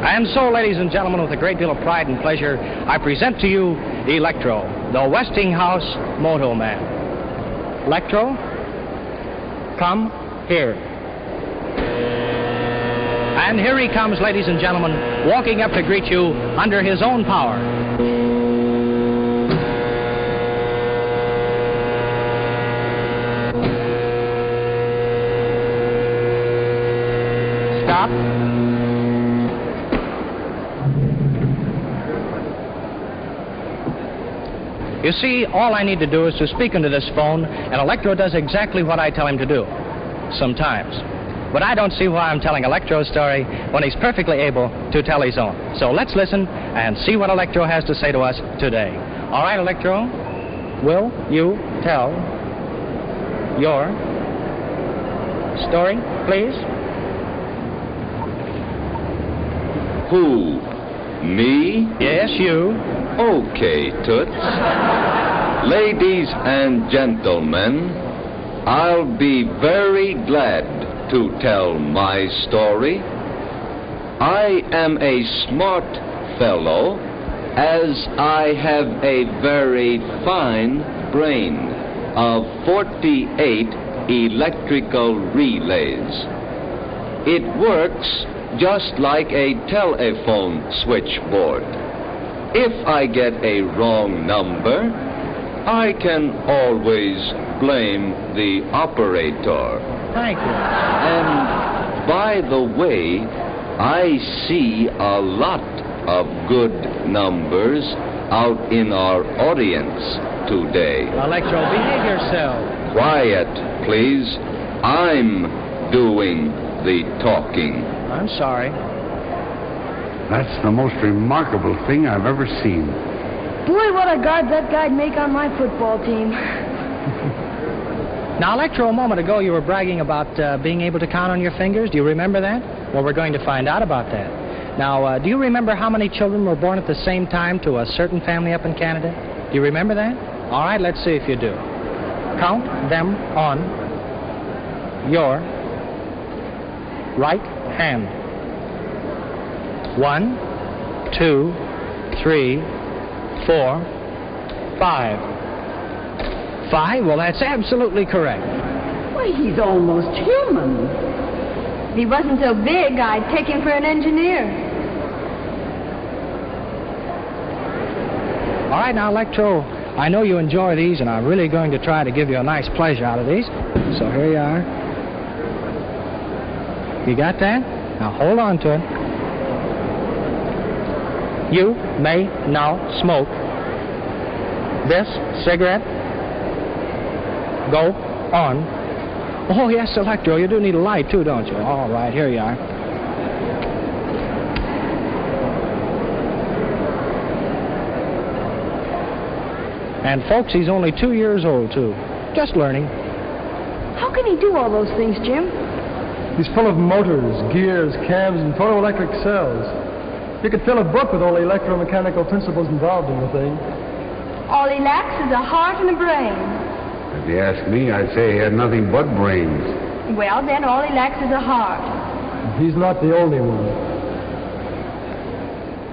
And so, ladies and gentlemen, with a great deal of pride and pleasure, I present to you Electro, the Westinghouse Moto-Man. Electro, come here. And here he comes, ladies and gentlemen, walking up to greet you under his own power. Stop. You see, all I need to do is to speak into this phone, and Electro does exactly what I tell him to do. Sometimes. But I don't see why I'm telling Electro's story when he's perfectly able to tell his own. So let's listen and see what Electro has to say to us today. All right, Electro, will you tell your story, please? Who? Me? Yes, you. Okay, Toots. Ladies and gentlemen, I'll be very glad to tell my story. I am a smart fellow, as I have a very fine brain of 48 electrical relays. It works just like a telephone switchboard. If I get a wrong number, I can always blame the operator. Thank you. And by the way, I see a lot of good numbers out in our audience today. Electro, behave yourself. Quiet, please. I'm doing the talking. I'm sorry. That's the most remarkable thing I've ever seen. Boy, what a guard that guy'd make on my football team. Now, Electro, a moment ago you were bragging about being able to count on your fingers. Do you remember that? Well, we're going to find out about that. Now, do you remember how many children were born at the same time to a certain family up in Canada? Do you remember that? All right, let's see if you do. Count them on your right hand. 1, 2, 3, 4, 5. 5? Well, that's absolutely correct. Why, he's almost human. If he wasn't so big, I'd take him for an engineer. All right, now, Electro, I know you enjoy these, and I'm really going to try to give you a nice pleasure out of these. So here you are. You got that? Now, hold on to it. You may now smoke this cigarette. Go on. Oh, yes, Electro, you do need a light, too, don't you? All right, here you are. And, folks, he's only 2 years old, too. Just learning. How can he do all those things, Jim? He's full of motors, gears, cams, and photoelectric cells. You could fill a book with all the electromechanical principles involved in the thing. All he lacks is a heart and a brain. If you ask me, I'd say he had nothing but brains. Well, then all he lacks is a heart. He's not the only one.